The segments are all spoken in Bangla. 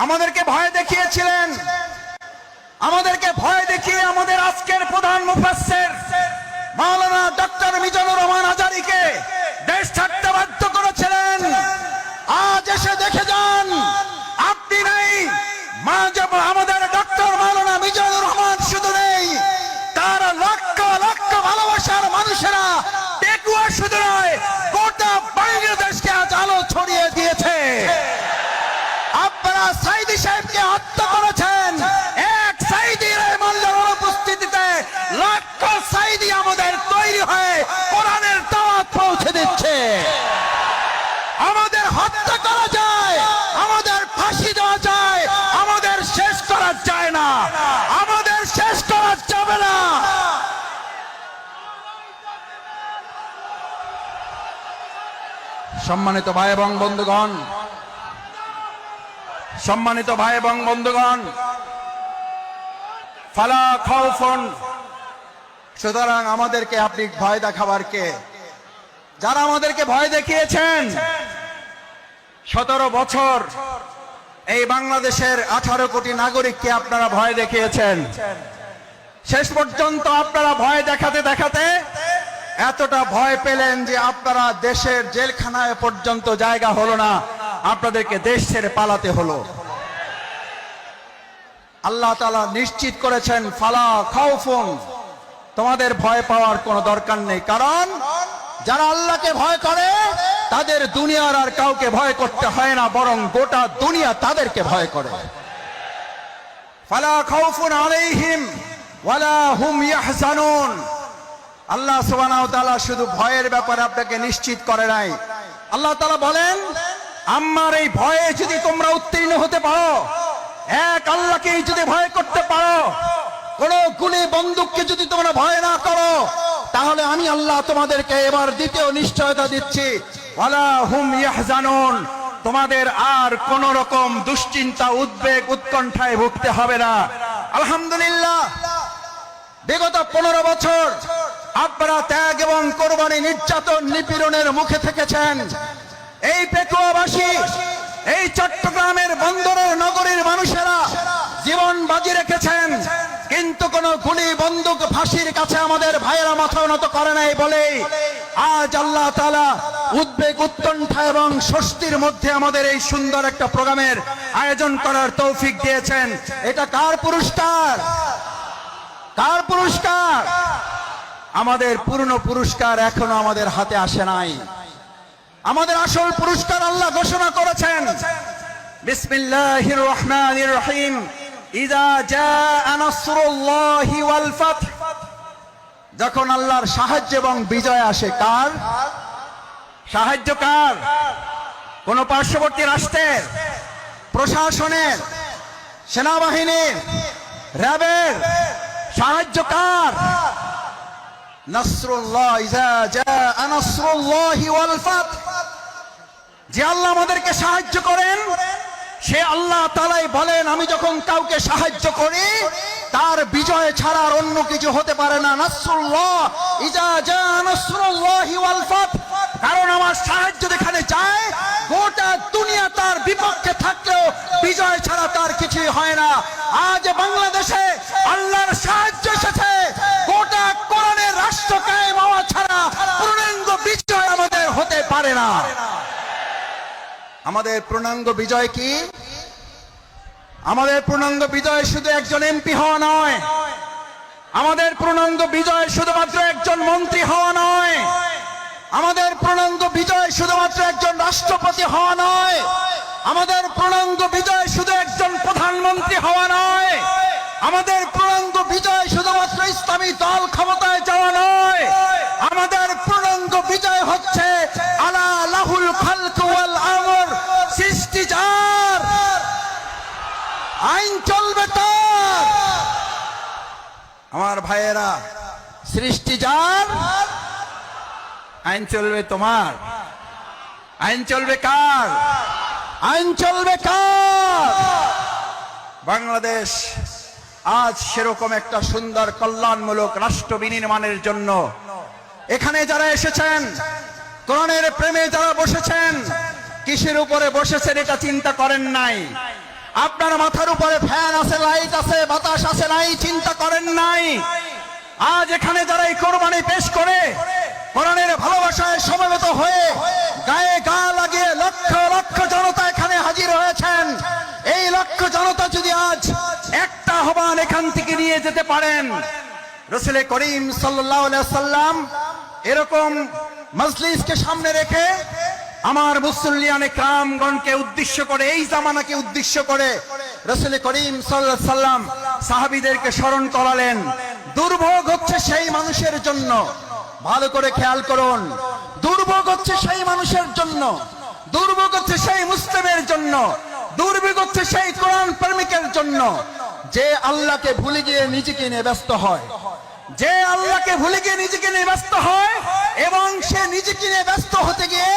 আমাদেরকে ভয় দেখিয়েছিলেন। আমাদেরকে ভয় দেখিয়ে আমাদের আজকের প্রধান মুফাসসির মাওলানা ডক্টর মিজানুর রহমান আজারীকে দেশ ছাড়তে বাধ্য করেছিলেন। আজ এসে দেখে যান, আপনি নেই, আমাদের ডক্টর মাওলানা মিজানুর রহমান শুধু নেই, তার লক্ষ লক্ষ ভালোবাসার মানুষেরা টেকুয়া শুধু নয়, গোটা বাংলাদেশকে আজ আলো ছড়িয়ে দিয়েছে। আপনারা সাইদি সাহেবকে হত্যা করেছেন, এক সাইদির মূল্যের অনুপস্থিতিতে লক্ষ সাইদি আমাদের তৈরি হয়ে কোরআনের দাওয়াত পৌঁছে দিচ্ছে। আমাদের হত্যা করা যায়, আমাদের ফাঁসি দেওয়া যায়, আমাদের শেষ করা যায় না, আমাদের শেষ করা যাবে না। সম্মানিত ভাই এবং বন্ধুগণ, সম্মানিত ভাই এবং বন্ধুগণ, ফালা খাউফুন, সুতরাং আমাদেরকে আপনি ভয় দেখাবার কে? যারা আমাদেরকে ভয় দেখিয়েছেন, 17 বছর এই বাংলাদেশের 18 কোটি নাগরিককে আপনারা ভয় দেখিয়েছেন। শেষ পর্যন্ত আপনারা ভয় দেখাতে দেখাতে এতটা ভয় পেলেন যে আপনারা দেশের জেলখানায় পর্যন্ত জায়গা হলো না, আপনাদেরকে দেশ ছেড়ে পালাতে হলো। আল্লাহ তাআলা নিশ্চিত করেছেন, ফালা খাউফুন, তোমাদের ভয় পাওয়ার কোনো দরকার নেই। কারণ যারা আল্লাহকে ভয় করে তাদের দুনিয়ার আর কাউকে ভয় করতে হয় না, বরং গোটা দুনিয়া তাদেরকে ভয় করে। ফালা খাউফুন আলাইহিম ওয়ালা হুম ইয়াহজানুন। আল্লাহ সুবহানাহু ওয়া তাআলা শুধু ভয়ের ব্যাপারে আপনাকে নিশ্চিত করে নাই, আল্লাহ তাআলা বলেন, আমার এই ভয়ে যদি তোমরা উত্তীর্ণ হতে পারো, এক আল্লাহকেই যদি ভয় করতে পারো, কোন গুলি বন্দুককে যদি তোমরা ভয় না করো, তাহলে আমি আল্লাহ তোমাদেরকে এবার দ্বিতীয় নিশ্চয়তা দিচ্ছি, ওয়ালা হুম ইয়াহজানুন, তোমাদের আর কোন রকম দুশ্চিন্তা, উদ্বেগ, উৎকণ্ঠায় ভুগতে হবে না। আলহামদুলিল্লাহ, বিগত 15 বছর আপনারা ত্যাগ এবং কোরবানি, নির্যাতন, নিপীড়নের মুখে থেকেছেন। এই পেকুয়াবাসী, এই চট্টগ্রামের বন্দরের নগরীর মানুষেরা জীবন বাজি রেখেছেন, কিন্তু কোন গুলি, বন্দুক, ফাঁসির কাছে আমাদের ভাইয়েরা মাথা নত করে নাই বলেই আজ আল্লাহ তাআলা উদ্বেগ, উৎকণ্ঠা এবং স্বস্তির মধ্যে আমাদের এই সুন্দর একটা প্রোগ্রামের আয়োজন করার তৌফিক দিয়েছেন। এটা কার পুরস্কার? কার পুরস্কার? আমাদের পূর্ণ পুরস্কার এখনো আমাদের হাতে আসে নাই। আমাদের আসল পুরস্কার আল্লাহ ঘোষণা করেছেন, বিসমিল্লাহির রহমানির রহিম, ইযা জাআ নাসরুল্লাহি ওয়াল ফাতহ। যখন আল্লাহর সাহায্য এবং বিজয় আসে। কার সাহায্য? কার? কোন পার্শ্ববর্তী রাষ্ট্রের, প্রশাসনের, সেনাবাহিনীর, র্যাবের সাহায্য? কার? নাসরুল্লাহ, ইযা জাআ নাসরুল্লাহি ওয়াল ফাতহ। যে আল্লাহ আমাদেরকে সাহায্য করেন, সে আল্লাহ তাআলাই বলেন, আমি যখন কাউকে সাহায্য করি তার বিজয় ছাড়া আর অন্য কিছু হতে পারে না। নাসরুল্লাহ, ইযা জাআ নাসরুল্লাহি ওয়াল ফাতহ। কারণ আমার সাহায্য যেখানে যায়, গোটা দুনিয়া তার বিপক্ষে থাকলেও বিজয় ছাড়া তার কিছুই হয় না। আজ বাংলাদেশে আল্লাহর সাহায্য এসেছে, গোটা কোরআনের রাষ্ট্র কায়েম হওয়া ছাড়া পূর্ণাঙ্গ বিজয় আমাদের হতে পারে না। আমাদের পূর্ণাঙ্গ বিজয় কি? আমাদের পূর্ণাঙ্গ বিজয় শুধু একজন এমপি হওয়া নয়, আমাদের পূর্ণাঙ্গ বিজয় শুধুমাত্র একজন মন্ত্রী হওয়া নয়, আমাদের পূর্ণাঙ্গ বিজয় শুধুমাত্র একজন রাষ্ট্রপতি হওয়া নয়, আমাদের পূর্ণাঙ্গ বিজয় শুধু একজন প্রধানমন্ত্রী হওয়া নয়, আমাদের পূর্ণাঙ্গ বিজয় শুধুমাত্র ইসলামী দল ক্ষমতায় যাওয়া নয়, আমাদের পূর্ণাঙ্গ বিজয় হচ্ছে আলা লাহুল খালক ওয়াল আমর, সৃষ্টি যার, আইন চলবে তার। আমার ভাইয়েরা, সৃষ্টি যার, আইন চলবে তোমার। আইন চলবে কার? আইন চলবে কার? বাংলাদেশ আজ সেরকম একটা সুন্দর কল্যাণমূলক রাষ্ট্র বিনির্মাণের জন্য এখানে যারা এসেছেন, কোরআনের প্রেমে যারা বসেছেন, কিসের উপরে বসেছেন এটা চিন্তা করেন নাই। আপনার মাথার উপরে ফ্যান আছে, লাইট আছে, বাতাস আছে নাই, চিন্তা করেন নাই? আজ এখানে যারা এই কোরবানি পেশ করে কোরআনের ভালোবাসায় সমবেত হয়ে গায়ে গা লাগিয়ে লক্ষ লক্ষ জনতা এখানে হাজির হয়েছেন, এই লক্ষ জনতা যদি আজ একটা আহ্বান এখান থেকে নিয়ে যেতে পারেন, রাসূল করিম সাল্লাল্লাহু আলাইহি সাল্লাম এরকম মজলিসকে সামনে রেখে আমার মুসল্লিয়ানে কিরামগণকে উদ্দেশ্য করে, এই জামানাকে উদ্দেশ্য করে রাসূল করিম সাল্লাল্লাহু আলাইহি সাল্লাম সাহাবীদেরকে স্মরণ করালেন। দুর্ভোগ হচ্ছে সেই মানুষের জন্য, ভালো করে খেয়াল করুন, দুর্ভোগ হচ্ছে সেই মানুষের জন্য, দুর্ভোগ হচ্ছে সেই মুসলিমের জন্য, দুর্ভোগ হচ্ছে সেই কোরআন প্রেমিকের জন্য যে আল্লাহকে ভুলে গিয়ে নিজেকে নিয়ে ব্যস্ত হয়, যে আল্লাহকে ভুলে গিয়ে নিজেকে নিয়ে ব্যস্ত হয় এবং সে নিজেকে নিয়ে ব্যস্ত হতে গিয়ে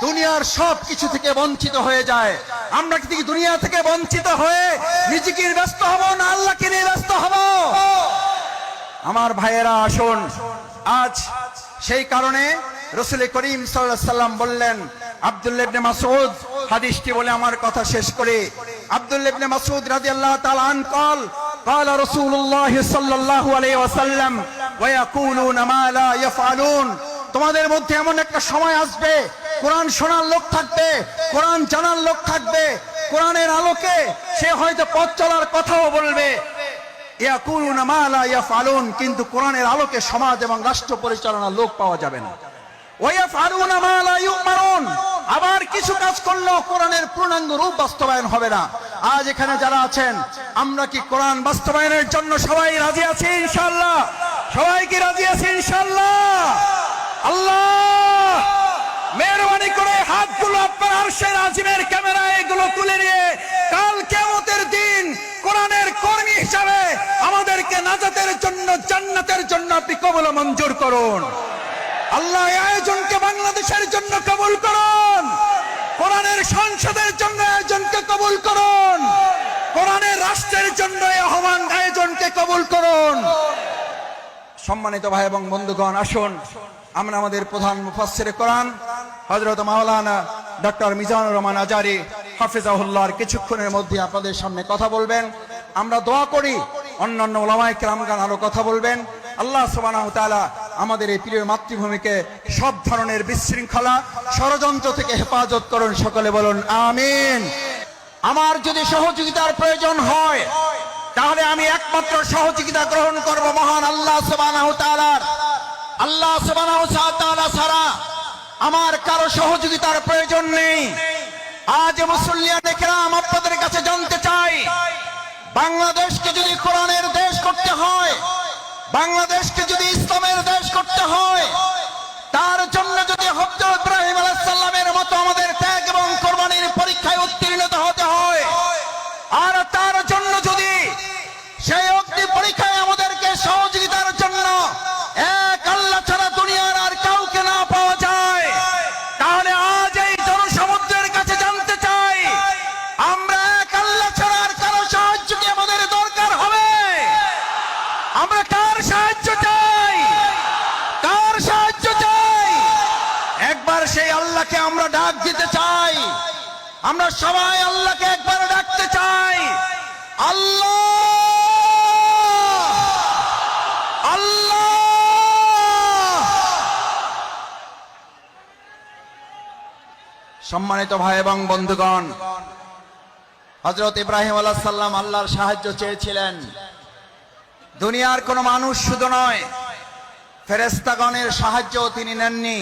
দুনিয়ার সব কিছু থেকে বঞ্চিত হয়ে যায়। আমরা কি দুনিয়া থেকে বঞ্চিত হয়ে নিজেকে নিয়ে ব্যস্ত হব না আল্লাহকে নিয়ে ব্যস্ত হব? আমার ভাইয়েরা আসুন, আজ সেই কারণে রাসূল করিম সাল্লাল্লাহু আলাইহি সাল্লাম বললেন, আব্দুল্লাহ ইবনে মাসউদ হাদিসটি বলে আমার কথা শেষ করে, আব্দুল্লাহ ইবনে মাসউদ রাদিয়াল্লাহু তাআলা আন قال رسول الله صلى الله عليه وسلم ويقولون ما لا يفعلون। তোমাদের মধ্যে এমন একটা সময় আসবে, কোরআন শোনার লোক থাকবে, কোরআন জানার লোক থাকবে, কোরআনের আলোকে সে হয়তো পথ চলার কথাও বলবে, ইয়াকুলুনা মা লা ইয়াফআলুন, কিন্তু কোরআনের আলোকে সমাজ এবং রাষ্ট্র পরিচালনার লোক পাওয়া যাবে না। ওয়ায়াফআলুনা মা লা ইউমারুন, আবার কিছু কাজ করলেও কোরআনের পূর্ণাঙ্গ রূপ বাস্তবায়ন হবে না। আজ এখানে যারা আছেন, আমরা কি কোরআন বাস্তবায়নের জন্য সবাই রাজি আছি ইনশাআল্লাহ? সবাই কি রাজি আছি ইনশাআল্লাহ? আল্লাহ মেহেরবানি করে হাতগুলো আপনার আরশের আজিমের ক্যামেরায় এগুলো তুলে নিয়ে কাল কিয়ামতের দিন কোরআনের কর্মী হিসাবে আমাদেরকে নাজাতের জন্য, জান্নাতের জন্য আপনি কবুল ও মঞ্জুর করুন। আল্লাহ এই আয়োজনকে বাংলাদেশের জন্য কবুল করুন, কোরআনের সংসদের জন্য আয়োজনকে কবুল করুন, কোরআনের রাষ্ট্রের জন্য এই আহ্বান আয়োজনকে কবুল করুন। সম্মানিত ভাই এবং বন্ধুগণ, আসুন আমরা আমাদের প্রধান মুফাসসিরে কোরআন হযরত মাওলানা ডক্টর মিজানুর রহমান আজারি হাফিজাহুল্লাহর কিছুক্ষণের মধ্যে আপনাদের সামনে কথা বলবেন। আমরা দোয়া করি অন্যান্য উলামায়ে কেরামগণ আরো কথা বলবেন। আল্লাহ সুবহানাহু ওয়া তাআলা আমাদের এই প্রিয় মাতৃভূমিকে সব ধরনের বিশৃঙ্খলা ষড়যন্ত্র থেকে হেফাজত করুন, সকলে বলুন আমিন। আমার যদি সহযোগিতার প্রয়োজন হয় তাহলে আমি একমাত্র সহযোগিতা গ্রহণ করব মহান আল্লাহ সুবহানাহু ওয়া তাআলার। আল্লাহ সুবহানাহু ওয়া তাআলা ছাড়া আমার কারো সহযোগিতার প্রয়োজন নেই। আজ মুসল্লিয়ানে কেরাম আপনাদের কাছে জানতে চাই, বাংলাদেশকে যদি কোরআনের দেশ করতে হয়, বাংলাদেশকে যদি ইসলামের দেশ করতে হয়, তার জন্য যদি হযরত ইব্রাহিম আলাইহিস সালামের মতো আমাদের ত্যাগ এবং কোরবানির পরীক্ষায় উত্তীর্ণ হতে হয়, আর তার জন্য যদি সেই অগ্নি পরীক্ষায় আমাদেরকে সহযোগিতার জন্য এক আল্লাহ ছাড়া দুনিয়ার আর কাউকে না পাওয়া যায়, তাহলে আজ এই জনসমুদ্রের কাছে জানতে চাই, আমরা এক আল্লাহ ছাড়া আর কারো সাহায্য কি আমাদের দরকার হবে? আমরা কার সাহায্য চাই? কার সাহায্য চাই? একবার সেই আল্লাহকে আমরা ডাক দিতে চাই। আমরা সবাই আল্লাহকে একবার ডাকতে চাই, আল্লাহ আল্লাহ। সম্মানিত ভাই এবং বন্ধুগণ, হযরত ইব্রাহিম আলাইহিস সালাম আল্লাহর সাহায্য চেয়েছিলেন। দুনিয়ার কোন মানুষ শুধু নয়, ফেরেশতাগণের সাহায্য তিনি নেননি।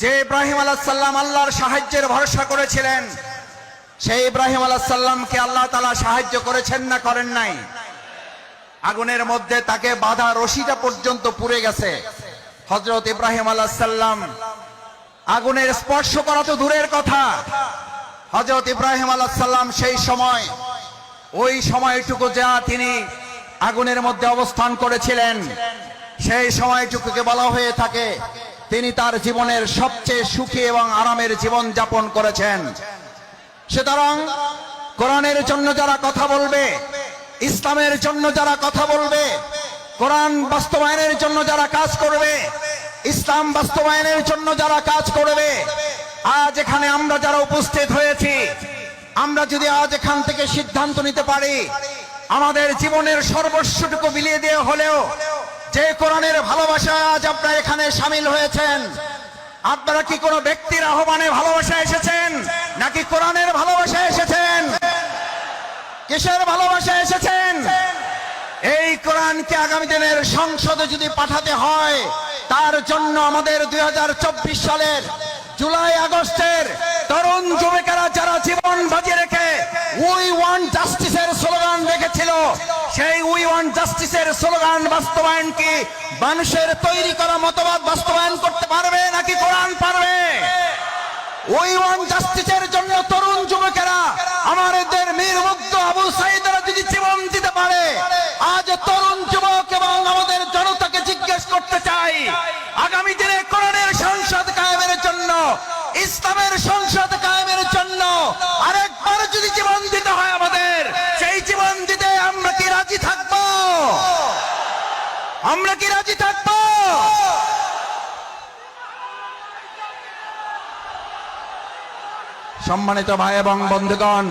যে ইব্রাহিম আলাইহিস সালাম আল্লাহর সাহায্যের ভরসা করেছিলেন, সেই ইব্রাহিম আলাইহিস সালামকে আল্লাহ তাআলা সাহায্য করেছেন না করেন নাই? আগুনের মধ্যে তাকে বাঁধা রশিটা পর্যন্ত পুড়ে গেছে। হযরত ইব্রাহিম আলাইহিস সালাম আগুনের স্পর্শ করা তো দূরের কথা, হযরত ইব্রাহিম আলাইহিস সালাম সেই সময়, ওই সময়টুকু যা তিনি আগুনের মধ্যে অবস্থান করেছিলেন, সেই সময়টুকুকে বলা হয়ে থাকে তিনি তার জীবনের সবচেয়ে সুখী এবং আরামের জীবন যাপন করেছেন। সুতরাং কোরআনের জন্য যারা কথা বলবে, ইসলামের জন্য যারা কথা বলবে, কোরআন বাস্তবায়নের জন্য যারা কাজ করবে, ইসলাম বাস্তবায়নের জন্য যারা কাজ করবে, আজ এখানে আমরা যারা উপস্থিত হয়েছি আমরা যদি আজ এখান থেকে সিদ্ধান্ত নিতে পারি আমাদের জীবনের সর্বস্বটুকু বিলিয়ে দিয়ে হলেও যে কোরআনের ভালোবাসায় আজ আপনারা এখানে সামিল হয়েছেন, আপনারা কি কোনো ব্যক্তির আহ্বানে ভালোবাসা এসেছেন নাকি কোরআনের ভালোবাসা এসেছেন? কিসের ভালোবাসা এসেছেন? এই কোরআনকে আগামী দিনের সংসদে যদি পাঠাতে হয়, তার জন্য আমাদের 2024 সালের জুলাই আগস্টের তরুণ যুবকেরা যারা জীবন বাজি রেখে উই ওয়ান্ট জাস্টিসের স্লোগান রেখেছিল, সেই উই ওয়ান্ট জাস্টিসের স্লোগান বাস্তবায়ন কি মানুষের তৈরি করা মতবাদ বাস্তবায়ন করতে পারবে নাকি কোরআন পারবে? উই ওয়ান্ট জাস্টিসের জন্য তরুণ যুবকেরা আমাদের মীর মুগ্ধ আবু সাঈদরা যদি জীবন দিতে পারে, আজ তরুণ যুবক এবং আমাদের জনতাকে জিজ্ঞেস করতে চাই, আগামী দিনে কোরআনের সংসদ কায়েমের জন্য, ইসলামের সংসদ কায়েমের জন্য আরেকবার যদি জীবন দিতে হয় আমাদের, সেই জীবন দিতে আমরা কি রাজি থাকবো? আমরা কি রাজি থাকবো? সম্মানিত ভাই এবং বন্ধুগণ,